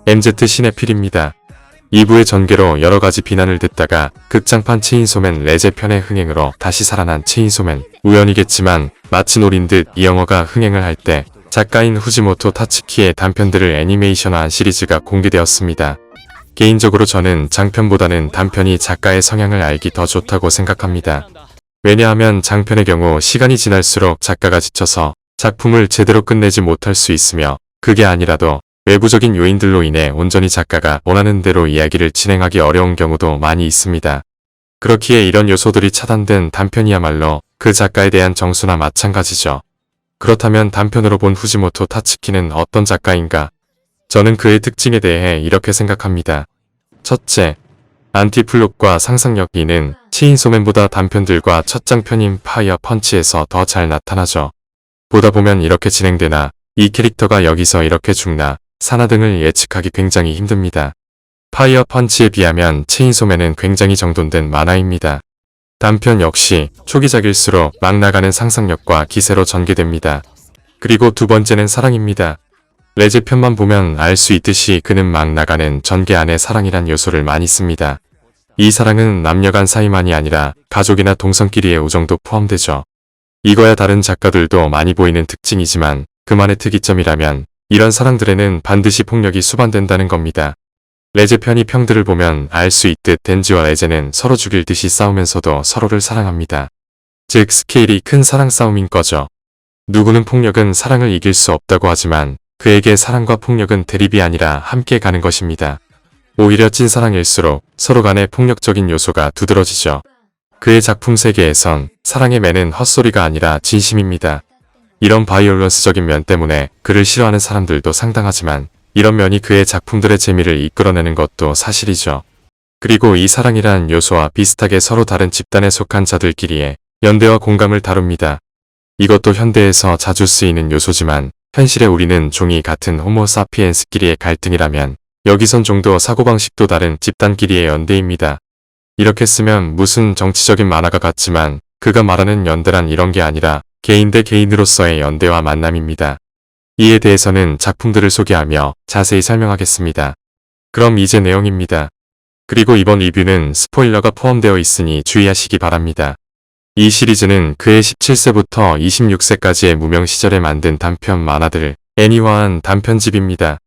MZ 시네필입니다. 2부의 전개로 여러가지 비난을 듣다가 극장판 체인소맨 레제 편의 흥행으로 다시 살아난 체인소맨. 우연이겠지만 마치 노린 듯 이 영화가 흥행을 할 때 작가인 후지모토 타츠키의 단편들을 애니메이션화한 시리즈가 공개되었습니다. 개인적으로 저는 장편보다는 단편이 작가의 성향을 알기 더 좋다고 생각합니다. 왜냐하면 장편의 경우 시간이 지날수록 작가가 지쳐서 작품을 제대로 끝내지 못할 수 있으며, 그게 아니라도 외부적인 요인들로 인해 온전히 작가가 원하는 대로 이야기를 진행하기 어려운 경우도 많이 있습니다. 그렇기에 이런 요소들이 차단된 단편이야말로 그 작가에 대한 정수나 마찬가지죠. 그렇다면 단편으로 본 후지모토 타츠키는 어떤 작가인가? 저는 그의 특징에 대해 이렇게 생각합니다. 첫째, 안티플롯과 상상력. 이는 체인소맨보다 단편들과 첫 장편인 파이어 펀치에서 더 잘 나타나죠. 보다 보면 이렇게 진행되나, 이 캐릭터가 여기서 이렇게 죽나, 사나 등을 예측하기 굉장히 힘듭니다. 파이어 펀치에 비하면 체인소맨은 굉장히 정돈된 만화입니다. 단편 역시 초기작일수록 막 나가는 상상력과 기세로 전개됩니다. 그리고 두 번째는 사랑입니다. 레제 편만 보면 알 수 있듯이 그는 막 나가는 전개 안에 사랑이란 요소를 많이 씁니다. 이 사랑은 남녀 간 사이만이 아니라 가족이나 동성끼리의 우정도 포함되죠. 이거야 다른 작가들도 많이 보이는 특징이지만 그만의 특이점이라면 이런 사랑들에는 반드시 폭력이 수반된다는 겁니다. 레제 편이 평들을 보면 알 수 있듯 덴지와 레제는 서로 죽일 듯이 싸우면서도 서로를 사랑합니다. 즉 스케일이 큰 사랑 싸움인 거죠. 누구는 폭력은 사랑을 이길 수 없다고 하지만 그에게 사랑과 폭력은 대립이 아니라 함께 가는 것입니다. 오히려 찐사랑일수록 서로 간의 폭력적인 요소가 두드러지죠. 그의 작품 세계에선 사랑의 매는 헛소리가 아니라 진심입니다. 이런 바이올런스적인 면 때문에 그를 싫어하는 사람들도 상당하지만 이런 면이 그의 작품들의 재미를 이끌어내는 것도 사실이죠. 그리고 이 사랑이란 요소와 비슷하게 서로 다른 집단에 속한 자들끼리의 연대와 공감을 다룹니다. 이것도 현대에서 자주 쓰이는 요소지만 현실에 우리는 종이 같은 호모사피엔스끼리의 갈등이라면 여기선 좀 더 사고방식도 다른 집단끼리의 연대입니다. 이렇게 쓰면 무슨 정치적인 만화가 같지만 그가 말하는 연대란 이런 게 아니라 개인 대 개인으로서의 연대와 만남입니다. 이에 대해서는 작품들을 소개하며 자세히 설명하겠습니다. 그럼 이제 내용입니다. 그리고 이번 리뷰는 스포일러가 포함되어 있으니 주의하시기 바랍니다. 이 시리즈는 그의 17세부터 26세까지의 무명 시절에 만든 단편 만화들을 애니화한 단편집입니다.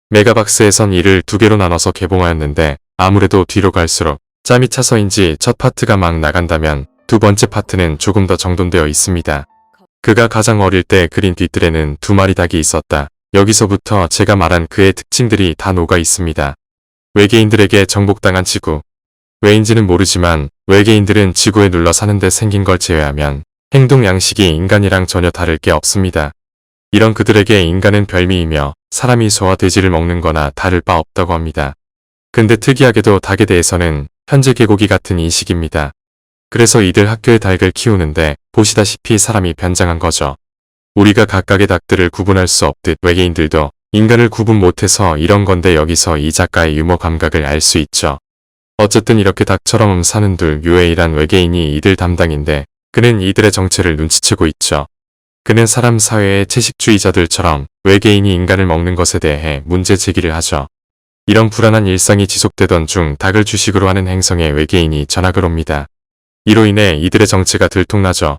메가박스에선 이를 두 개로 나눠서 개봉하였는데 아무래도 뒤로 갈수록 짬이 차서인지 첫 파트가 막 나간다면 두 번째 파트는 조금 더 정돈되어 있습니다. 그가 가장 어릴 때 그린 뒷뜰에는 두 마리 닭이 있었다. 여기서부터 제가 말한 그의 특징들이 다 녹아 있습니다. 외계인들에게 정복당한 지구. 왜인지는 모르지만 외계인들은 지구에 눌러 사는데 생긴 걸 제외하면 행동 양식이 인간이랑 전혀 다를 게 없습니다. 이런 그들에게 인간은 별미이며 사람이 소와 돼지를 먹는 거나 다를 바 없다고 합니다. 근데 특이하게도 닭에 대해서는 현재 개고기 같은 인식입니다. 그래서 이들 학교에 닭을 키우는데 보시다시피 사람이 변장한 거죠. 우리가 각각의 닭들을 구분할 수 없듯 외계인들도 인간을 구분 못해서 이런 건데 여기서 이 작가의 유머 감각을 알 수 있죠. 어쨌든 이렇게 닭처럼 사는 둘 유에이란 외계인이 이들 담당인데 그는 이들의 정체를 눈치채고 있죠. 그는 사람 사회의 채식주의자들처럼 외계인이 인간을 먹는 것에 대해 문제 제기를 하죠. 이런 불안한 일상이 지속되던 중 닭을 주식으로 하는 행성에 외계인이 전학을 옵니다. 이로 인해 이들의 정체가 들통나죠.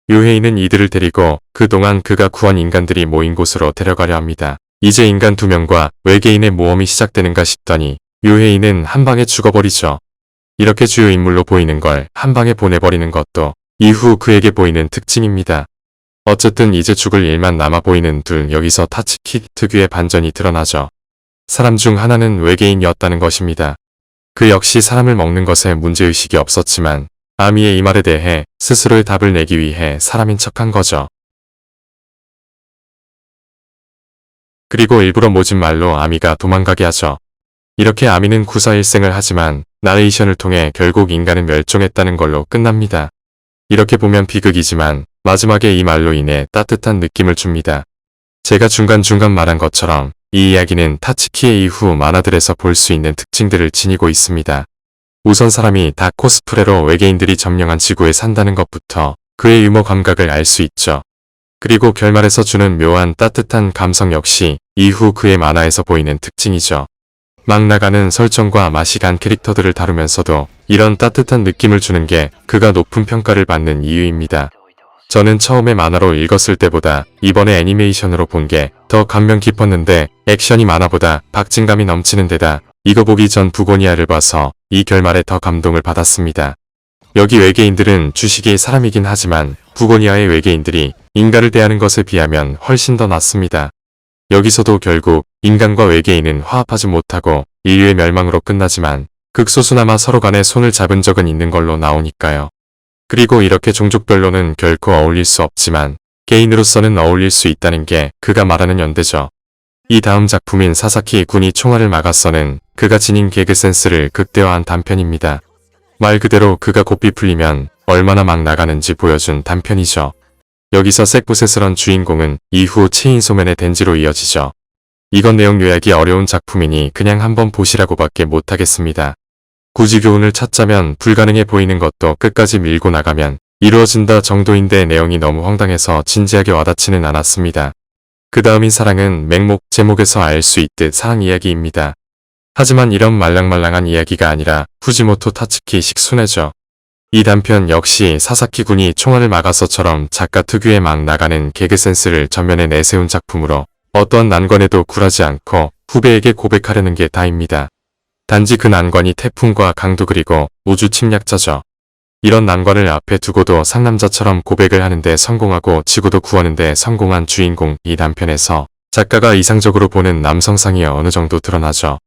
유해인은 이들을 데리고 그동안 그가 구한 인간들이 모인 곳으로 데려가려 합니다. 이제 인간 2명과 외계인의 모험이 시작되는가 싶더니 유해인은 한방에 죽어버리죠. 이렇게 주요 인물로 보이는 걸 한방에 보내버리는 것도 이후 그에게 보이는 특징입니다. 어쨌든 이제 죽을 일만 남아 보이는 둘. 여기서 타츠키 특유의 반전이 드러나죠. 사람 중 하나는 외계인이었다는 것입니다. 그 역시 사람을 먹는 것에 문제의식이 없었지만 아미의 이 말에 대해 스스로의 답을 내기 위해 사람인 척한 거죠. 그리고 일부러 모진 말로 아미가 도망가게 하죠. 이렇게 아미는 구사일생을 하지만 나레이션을 통해 결국 인간은 멸종했다는 걸로 끝납니다. 이렇게 보면 비극이지만 마지막에 이 말로 인해 따뜻한 느낌을 줍니다. 제가 중간중간 말한 것처럼 이 이야기는 타츠키의 이후 만화들에서 볼 수 있는 특징들을 지니고 있습니다. 우선 사람이 닭 코스프레로 외계인들이 점령한 지구에 산다는 것부터 그의 유머 감각을 알 수 있죠. 그리고 결말에서 주는 묘한 따뜻한 감성 역시 이후 그의 만화에서 보이는 특징이죠. 막 나가는 설정과 맛이 간 캐릭터들을 다루면서도 이런 따뜻한 느낌을 주는 게 그가 높은 평가를 받는 이유입니다. 저는 처음에 만화로 읽었을 때보다 이번에 애니메이션으로 본 게 더 감명 깊었는데 액션이 만화보다 박진감이 넘치는 데다 이거 보기 전 부고니아를 봐서 이 결말에 더 감동을 받았습니다. 여기 외계인들은 주식이 사람이긴 하지만 부고니아의 외계인들이 인간을 대하는 것에 비하면 훨씬 더 낫습니다. 여기서도 결국 인간과 외계인은 화합하지 못하고 인류의 멸망으로 끝나지만 극소수나마 서로 간에 손을 잡은 적은 있는 걸로 나오니까요. 그리고 이렇게 종족별로는 결코 어울릴 수 없지만 개인으로서는 어울릴 수 있다는 게 그가 말하는 연대죠. 이 다음 작품인 사사키 군이 총알을 막아서는 그가 지닌 개그 센스를 극대화한 단편입니다. 말 그대로 그가 고삐 풀리면 얼마나 막 나가는지 보여준 단편이죠. 여기서 섹부세스런 주인공은 이후 체인소맨의 덴지로 이어지죠. 이건 내용 요약이 어려운 작품이니 그냥 한번 보시라고밖에 못하겠습니다. 굳이 교훈을 찾자면 불가능해 보이는 것도 끝까지 밀고 나가면 이루어진다 정도인데 내용이 너무 황당해서 진지하게 와닿지는 않았습니다. 그 다음인 사랑은 맹목 제목에서 알 수 있듯 사랑 이야기입니다. 하지만 이런 말랑말랑한 이야기가 아니라 후지모토 타츠키식 순애죠. 이 단편 역시 사사키 군이 총알을 막아서처럼 작가 특유의 막 나가는 개그 센스를 전면에 내세운 작품으로 어떠한 난관에도 굴하지 않고 후배에게 고백하려는 게 다입니다. 단지 그 난관이 태풍과 강도 그리고 우주 침략자죠. 이런 난관을 앞에 두고도 상남자처럼 고백을 하는데 성공하고 지구도 구하는데 성공한 주인공 이 단편에서 작가가 이상적으로 보는 남성상이 어느 정도 드러나죠.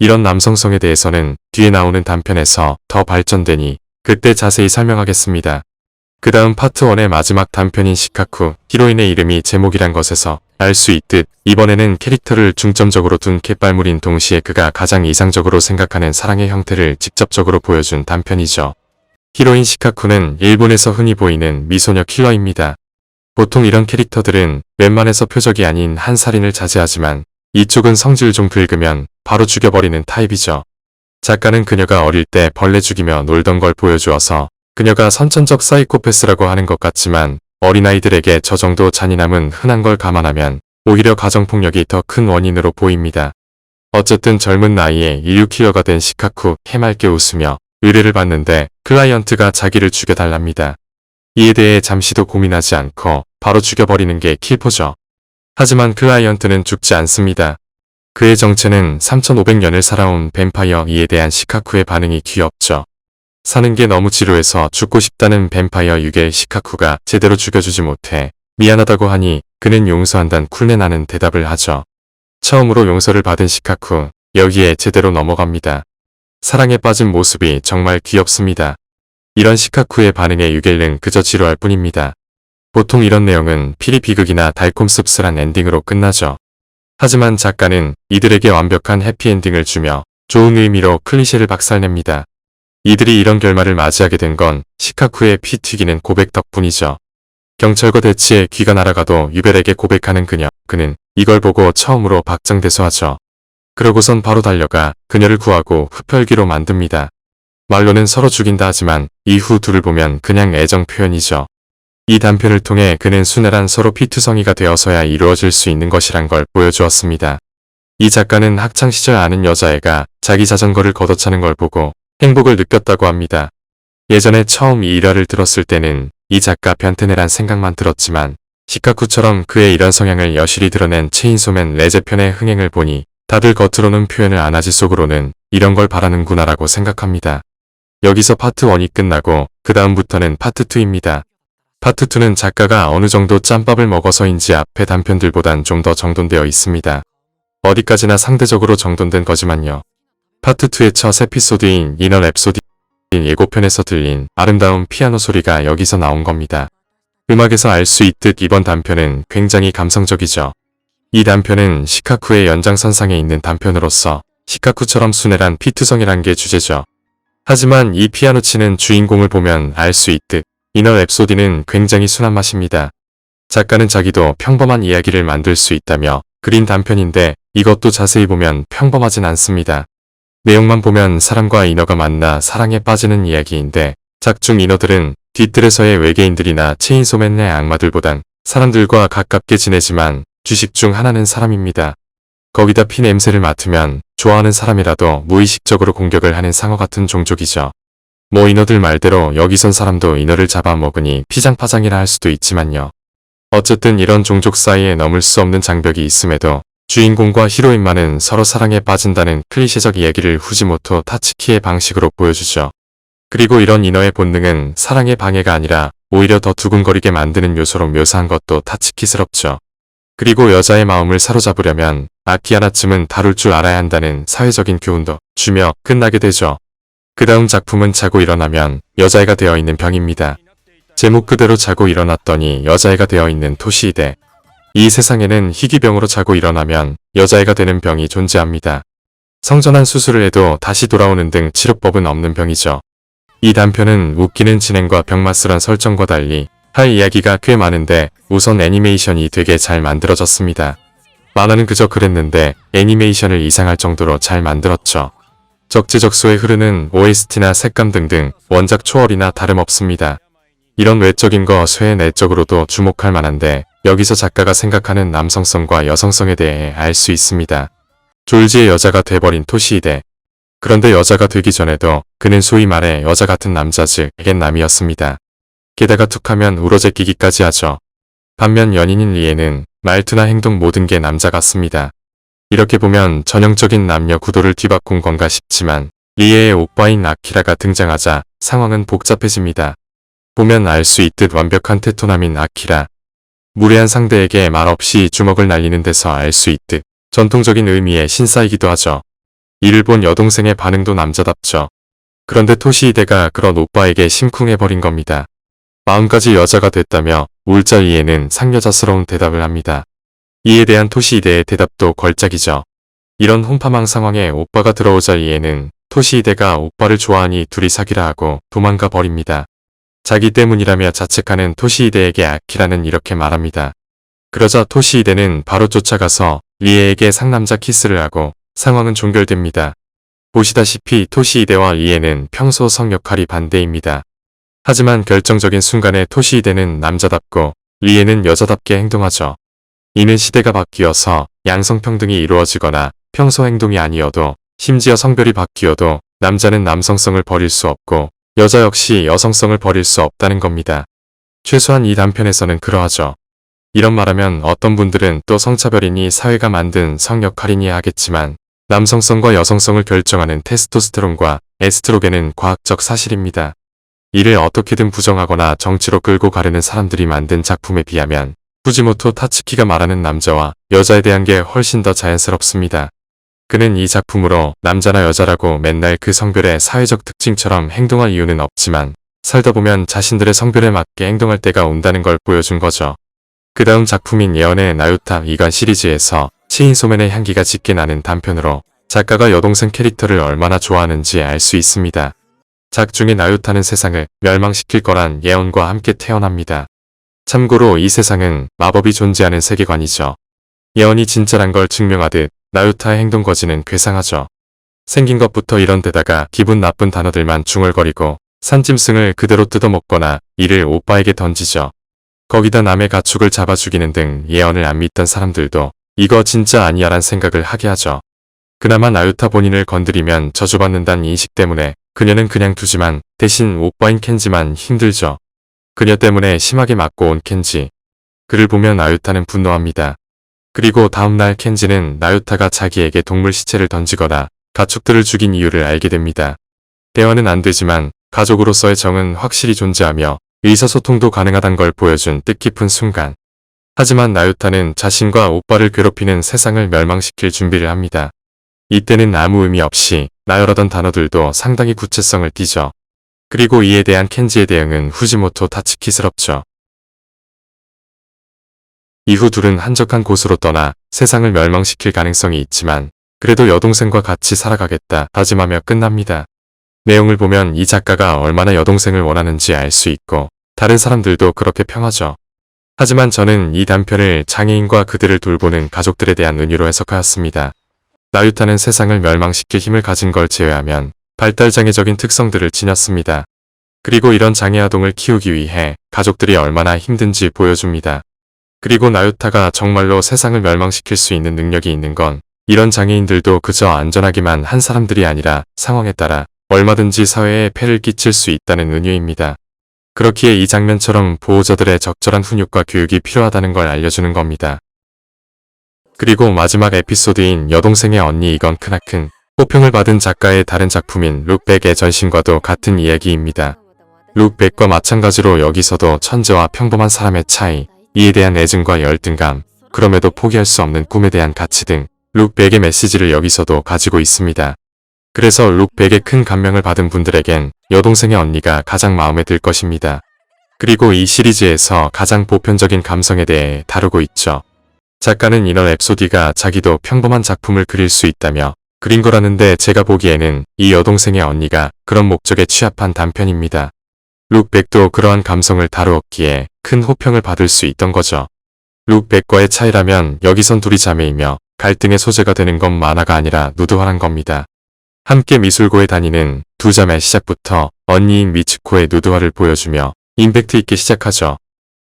이런 남성성에 대해서는 뒤에 나오는 단편에서 더 발전되니 그때 자세히 설명하겠습니다. 그 다음 파트 1의 마지막 단편인 시카쿠, 히로인의 이름이 제목이란 것에서 알 수 있듯 이번에는 캐릭터를 중점적으로 둔 갯발물인 동시에 그가 가장 이상적으로 생각하는 사랑의 형태를 직접적으로 보여준 단편이죠. 히로인 시카쿠는 일본에서 흔히 보이는 미소녀 킬러입니다. 보통 이런 캐릭터들은 웬만해서 표적이 아닌 한 살인을 자제하지만 이쪽은 성질 좀 긁으면 바로 죽여버리는 타입이죠. 작가는 그녀가 어릴 때 벌레 죽이며 놀던 걸 보여주어서 그녀가 선천적 사이코패스라고 하는 것 같지만 어린아이들에게 저 정도 잔인함은 흔한 걸 감안하면 오히려 가정폭력이 더 큰 원인으로 보입니다. 어쨌든 젊은 나이에 인류 킬러가 된 시카쿠 해맑게 웃으며 의뢰를 받는데 클라이언트가 자기를 죽여달랍니다. 이에 대해 잠시도 고민하지 않고 바로 죽여버리는 게 킬포죠. 하지만 클라이언트는 죽지 않습니다. 그의 정체는 3500년을 살아온 뱀파이어 이에 대한 시카쿠의 반응이 귀엽죠. 사는 게 너무 지루해서 죽고 싶다는 뱀파이어 6의 시카쿠가 제대로 죽여주지 못해 미안하다고 하니 그는 용서한단 쿨내나는 대답을 하죠. 처음으로 용서를 받은 시카쿠, 여기에 제대로 넘어갑니다. 사랑에 빠진 모습이 정말 귀엽습니다. 이런 시카쿠의 반응에 유겔은 그저 지루할 뿐입니다. 보통 이런 내용은 피리 비극이나 달콤 씁쓸한 엔딩으로 끝나죠. 하지만 작가는 이들에게 완벽한 해피엔딩을 주며 좋은 의미로 클리셰를 박살냅니다. 이들이 이런 결말을 맞이하게 된 건 시카쿠의 피 튀기는 고백 덕분이죠. 경찰과 대치에 귀가 날아가도 유벨에게 고백하는 그는 이걸 보고 처음으로 박장대소하죠. 그러고선 바로 달려가 그녀를 구하고 흡혈귀로 만듭니다. 말로는 서로 죽인다 하지만 이후 둘을 보면 그냥 애정 표현이죠. 이 단편을 통해 그는 순애란 서로 피투성이가 되어서야 이루어질 수 있는 것이란 걸 보여주었습니다. 이 작가는 학창시절 아는 여자애가 자기 자전거를 걷어차는 걸 보고 행복을 느꼈다고 합니다. 예전에 처음 이 일화를 들었을 때는 이 작가 변태네란 생각만 들었지만 시카쿠처럼 그의 이런 성향을 여실히 드러낸 체인소맨 레제편의 흥행을 보니 다들 겉으로는 표현을 안 하지 속으로는 이런 걸 바라는구나라고 생각합니다. 여기서 파트 1이 끝나고 그 다음부터는 파트 2입니다. 파트 2는 작가가 어느 정도 짬밥을 먹어서인지 앞에 단편들보단 좀 더 정돈되어 있습니다. 어디까지나 상대적으로 정돈된 거지만요. 파트 2의 첫 에피소드인 이너 랩소디 예고편에서 들린 아름다운 피아노 소리가 여기서 나온 겁니다. 음악에서 알 수 있듯 이번 단편은 굉장히 감성적이죠. 이 단편은 시카쿠의 연장선상에 있는 단편으로서 시카쿠처럼 순애란 피투성이란 게 주제죠. 하지만 이 피아노 치는 주인공을 보면 알 수 있듯 이너 랩소디는 굉장히 순한 맛입니다. 작가는 자기도 평범한 이야기를 만들 수 있다며 그린 단편인데 이것도 자세히 보면 평범하진 않습니다. 내용만 보면 사람과 인어가 만나 사랑에 빠지는 이야기인데 작중 인어들은 뒤뜰에서의 외계인들이나 체인소맨의 악마들보단 사람들과 가깝게 지내지만 주식 중 하나는 사람입니다. 거기다 피 냄새를 맡으면 좋아하는 사람이라도 무의식적으로 공격을 하는 상어 같은 종족이죠. 뭐 인어들 말대로 여기선 사람도 인어를 잡아먹으니 피장파장이라 할 수도 있지만요. 어쨌든 이런 종족 사이에 넘을 수 없는 장벽이 있음에도 주인공과 히로인만은 서로 사랑에 빠진다는 클리셰적 얘기를 후지모토 타츠키의 방식으로 보여주죠. 그리고 이런 인어의 본능은 사랑의 방해가 아니라 오히려 더 두근거리게 만드는 요소로 묘사한 것도 타츠키스럽죠. 그리고 여자의 마음을 사로잡으려면 악기 하나쯤은 다룰 줄 알아야 한다는 사회적인 교훈도 주며 끝나게 되죠. 그 다음 작품은 자고 일어나면 여자애가 되어 있는 병입니다. 제목 그대로 자고 일어났더니 여자애가 되어 있는 토시히데. 이 세상에는 희귀병으로 자고 일어나면 여자애가 되는 병이 존재합니다. 성전환 수술을 해도 다시 돌아오는 등 치료법은 없는 병이죠. 이 단편은 웃기는 진행과 병맛스런 설정과 달리 할 이야기가 꽤 많은데 우선 애니메이션이 되게 잘 만들어졌습니다. 만화는 그저 그랬는데 애니메이션을 이상할 정도로 잘 만들었죠. 적재적소에 흐르는 OST나 색감 등등 원작 초월이나 다름없습니다. 이런 외적인 거 쇠 내적으로도 주목할 만한데 여기서 작가가 생각하는 남성성과 여성성에 대해 알 수 있습니다. 졸지의 여자가 돼버린 토시히데. 그런데 여자가 되기 전에도 그는 소위 말해 여자 같은 남자 즉 애견남이었습니다. 게다가 툭하면 울어제끼기까지 하죠. 반면 연인인 리에는 말투나 행동 모든 게 남자 같습니다. 이렇게 보면 전형적인 남녀 구도를 뒤바꾼 건가 싶지만 리에의 오빠인 아키라가 등장하자 상황은 복잡해집니다. 보면 알 수 있듯 완벽한 테토남인 아키라. 무례한 상대에게 말없이 주먹을 날리는 데서 알 수 있듯 전통적인 의미의 신사이기도 하죠. 이를 본 여동생의 반응도 남자답죠. 그런데 토시히데가 그런 오빠에게 심쿵해버린 겁니다. 마음까지 여자가 됐다며 울자 리에는 상여자스러운 대답을 합니다. 이에 대한 토시히데의 대답도 걸작이죠. 이런 혼파망 상황에 오빠가 들어오자 리에는 토시히데가 오빠를 좋아하니 둘이 사귀라 하고 도망가 버립니다. 자기 때문이라며 자책하는 토시히데에게 아키라는 이렇게 말합니다. 그러자 토시히데는 바로 쫓아가서 리에에게 상남자 키스를 하고 상황은 종결됩니다. 보시다시피 토시히데와 리에는 평소 성 역할이 반대입니다. 하지만 결정적인 순간에 토시히데는 남자답고 리에는 여자답게 행동하죠. 이는 시대가 바뀌어서 양성평등이 이루어지거나 평소 행동이 아니어도 심지어 성별이 바뀌어도 남자는 남성성을 버릴 수 없고 여자 역시 여성성을 버릴 수 없다는 겁니다. 최소한 이 단편에서는 그러하죠. 이런 말하면 어떤 분들은 또 성차별이니 사회가 만든 성역할이니 하겠지만 남성성과 여성성을 결정하는 테스토스테론과 에스트로겐은 과학적 사실입니다. 이를 어떻게든 부정하거나 정치로 끌고 가려는 사람들이 만든 작품에 비하면 후지모토 타츠키가 말하는 남자와 여자에 대한 게 훨씬 더 자연스럽습니다. 그는 이 작품으로 남자나 여자라고 맨날 그 성별의 사회적 특징처럼 행동할 이유는 없지만 살다 보면 자신들의 성별에 맞게 행동할 때가 온다는 걸 보여준 거죠. 그 다음 작품인 예언의 나유타 2관 시리즈에서 체인소맨의 향기가 짙게 나는 단편으로 작가가 여동생 캐릭터를 얼마나 좋아하는지 알 수 있습니다. 작중의 나유타는 세상을 멸망시킬 거란 예언과 함께 태어납니다. 참고로 이 세상은 마법이 존재하는 세계관이죠. 예언이 진짜란 걸 증명하듯 나유타의 행동 거지는 괴상하죠. 생긴 것부터 이런 데다가 기분 나쁜 단어들만 중얼거리고 산짐승을 그대로 뜯어먹거나 이를 오빠에게 던지죠. 거기다 남의 가축을 잡아 죽이는 등 예언을 안 믿던 사람들도 이거 진짜 아니야 란 생각을 하게 하죠. 그나마 나유타 본인을 건드리면 저주받는다는 인식 때문에 그녀는 그냥 두지만 대신 오빠인 켄지만 힘들죠. 그녀 때문에 심하게 맞고 온 켄지. 그를 보면 나유타는 분노합니다. 그리고 다음날 켄지는 나유타가 자기에게 동물 시체를 던지거나 가축들을 죽인 이유를 알게 됩니다. 대화는 안 되지만 가족으로서의 정은 확실히 존재하며 의사소통도 가능하단 걸 보여준 뜻깊은 순간. 하지만 나유타는 자신과 오빠를 괴롭히는 세상을 멸망시킬 준비를 합니다. 이때는 아무 의미 없이 나열하던 단어들도 상당히 구체성을 띠죠. 그리고 이에 대한 켄지의 대응은 후지모토 타츠키스럽죠. 이후 둘은 한적한 곳으로 떠나 세상을 멸망시킬 가능성이 있지만 그래도 여동생과 같이 살아가겠다 다짐하며 끝납니다. 내용을 보면 이 작가가 얼마나 여동생을 원하는지 알 수 있고 다른 사람들도 그렇게 평하죠. 하지만 저는 이 단편을 장애인과 그들을 돌보는 가족들에 대한 은유로 해석하였습니다. 나유타는 세상을 멸망시킬 힘을 가진 걸 제외하면 발달장애적인 특성들을 지녔습니다. 그리고 이런 장애아동을 키우기 위해 가족들이 얼마나 힘든지 보여줍니다. 그리고 나유타가 정말로 세상을 멸망시킬 수 있는 능력이 있는 건 이런 장애인들도 그저 안전하기만 한 사람들이 아니라 상황에 따라 얼마든지 사회에 폐를 끼칠 수 있다는 은유입니다. 그렇기에 이 장면처럼 보호자들의 적절한 훈육과 교육이 필요하다는 걸 알려주는 겁니다. 그리고 마지막 에피소드인 여동생의 언니 이건 크나큰 호평을 받은 작가의 다른 작품인 룩백의 전신과도 같은 이야기입니다. 룩백과 마찬가지로 여기서도 천재와 평범한 사람의 차이, 이에 대한 애증과 열등감, 그럼에도 포기할 수 없는 꿈에 대한 가치 등 룩백의 메시지를 여기서도 가지고 있습니다. 그래서 룩백에 큰 감명을 받은 분들에겐 여동생의 언니가 가장 마음에 들 것입니다. 그리고 이 시리즈에서 가장 보편적인 감성에 대해 다루고 있죠. 작가는 이런 에피소드가 자기도 평범한 작품을 그릴 수 있다며 그린 거라는데 제가 보기에는 이 여동생의 언니가 그런 목적에 취합한 단편입니다. 룩백도 그러한 감성을 다루었기에 큰 호평을 받을 수 있던 거죠. 룩백과의 차이라면 여기선 둘이 자매이며 갈등의 소재가 되는 건 만화가 아니라 누드화란 겁니다. 함께 미술고에 다니는 두 자매 시작부터 언니인 미츠코의 누드화를 보여주며 임팩트 있게 시작하죠.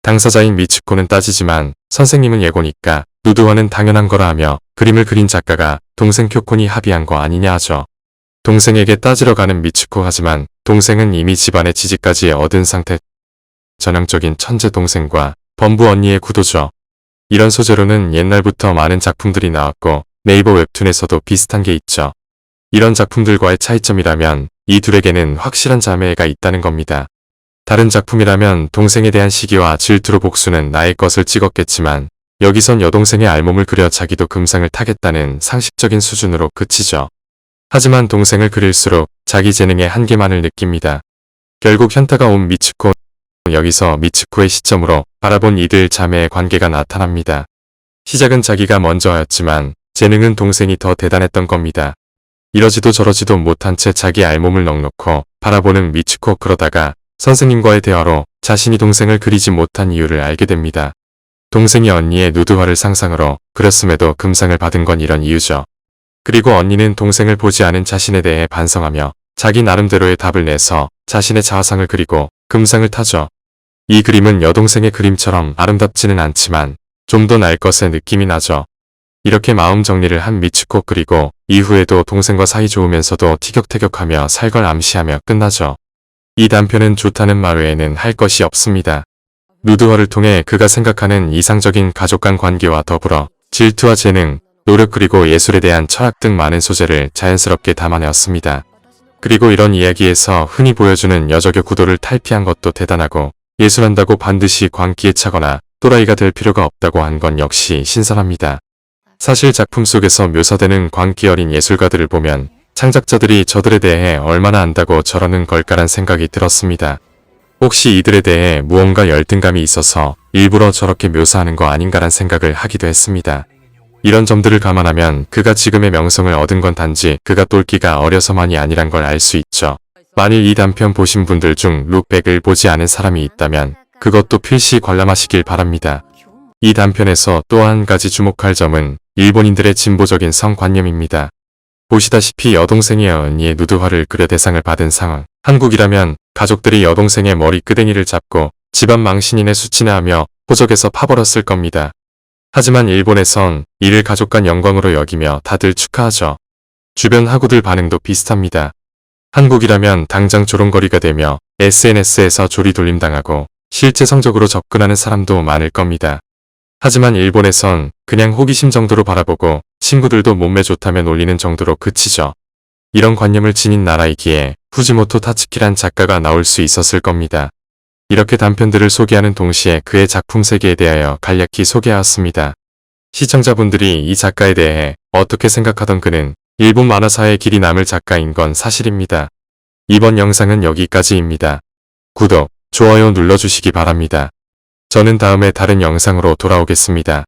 당사자인 미츠코는 따지지만 선생님은 예고니까 누드화는 당연한 거라 하며 그림을 그린 작가가 동생 쿄콘이 합의한 거 아니냐 하죠. 동생에게 따지러 가는 미츠코 하지만 동생은 이미 집안의 지지까지 얻은 상태. 전형적인 천재 동생과 범부 언니의 구도죠. 이런 소재로는 옛날부터 많은 작품들이 나왔고 네이버 웹툰에서도 비슷한 게 있죠. 이런 작품들과의 차이점이라면 이 둘에게는 확실한 자매애가 있다는 겁니다. 다른 작품이라면 동생에 대한 시기와 질투로 복수는 나의 것을 찍었겠지만 여기선 여동생의 알몸을 그려 자기도 금상을 타겠다는 상식적인 수준으로 그치죠. 하지만 동생을 그릴수록 자기 재능의 한계만을 느낍니다. 결국 현타가 온 미츠코. 여기서 미츠코의 시점으로 바라본 이들 자매의 관계가 나타납니다. 시작은 자기가 먼저 하였지만 재능은 동생이 더 대단했던 겁니다. 이러지도 저러지도 못한 채 자기 알몸을 넉넉히 바라보는 미츠코. 그러다가 선생님과의 대화로 자신이 동생을 그리지 못한 이유를 알게 됩니다. 동생이 언니의 누드화를 상상으로 그렸음에도 금상을 받은 건 이런 이유죠. 그리고 언니는 동생을 보지 않은 자신에 대해 반성하며 자기 나름대로의 답을 내서 자신의 자화상을 그리고 금상을 타죠. 이 그림은 여동생의 그림처럼 아름답지는 않지만 좀 더 날 것의 느낌이 나죠. 이렇게 마음 정리를 한 미츠코. 그리고 이후에도 동생과 사이 좋으면서도 티격태격하며 살 걸 암시하며 끝나죠. 이 단편은 좋다는 말 외에는 할 것이 없습니다. 누드화를 통해 그가 생각하는 이상적인 가족 간 관계와 더불어 질투와 재능, 노력 그리고 예술에 대한 철학 등 많은 소재를 자연스럽게 담아내었습니다. 그리고 이런 이야기에서 흔히 보여주는 여적의 구도를 탈피한 것도 대단하고 예술한다고 반드시 광기에 차거나 또라이가 될 필요가 없다고 한 건 역시 신선합니다. 사실 작품 속에서 묘사되는 광기 어린 예술가들을 보면 창작자들이 저들에 대해 얼마나 안다고 저러는 걸까란 생각이 들었습니다. 혹시 이들에 대해 무언가 열등감이 있어서 일부러 저렇게 묘사하는 거 아닌가란 생각을 하기도 했습니다. 이런 점들을 감안하면 그가 지금의 명성을 얻은 건 단지 그가 똘끼가 어려서만이 아니란 걸 알 수 있죠. 만일 이 단편 보신 분들 중 룩백을 보지 않은 사람이 있다면 그것도 필시 관람하시길 바랍니다. 이 단편에서 또 한 가지 주목할 점은 일본인들의 진보적인 성관념입니다. 보시다시피 여동생이 언니의 누드화를 그려 대상을 받은 상황. 한국이라면 가족들이 여동생의 머리 끄댕이를 잡고 집안 망신이네 수치나 하며 호적에서 파버렸을 겁니다. 하지만 일본에선 이를 가족 간 영광으로 여기며 다들 축하하죠. 주변 하구들 반응도 비슷합니다. 한국이라면 당장 조롱거리가 되며 SNS에서 조리돌림당하고 실제 성적으로 접근하는 사람도 많을 겁니다. 하지만 일본에선 그냥 호기심 정도로 바라보고 친구들도 몸매 좋다면 올리는 정도로 그치죠. 이런 관념을 지닌 나라이기에 후지모토 타츠키란 작가가 나올 수 있었을 겁니다. 이렇게 단편들을 소개하는 동시에 그의 작품 세계에 대하여 간략히 소개하였습니다. 시청자분들이 이 작가에 대해 어떻게 생각하던 그는 일본 만화사의 길이 남을 작가인 건 사실입니다. 이번 영상은 여기까지입니다. 구독, 좋아요 눌러주시기 바랍니다. 저는 다음에 다른 영상으로 돌아오겠습니다.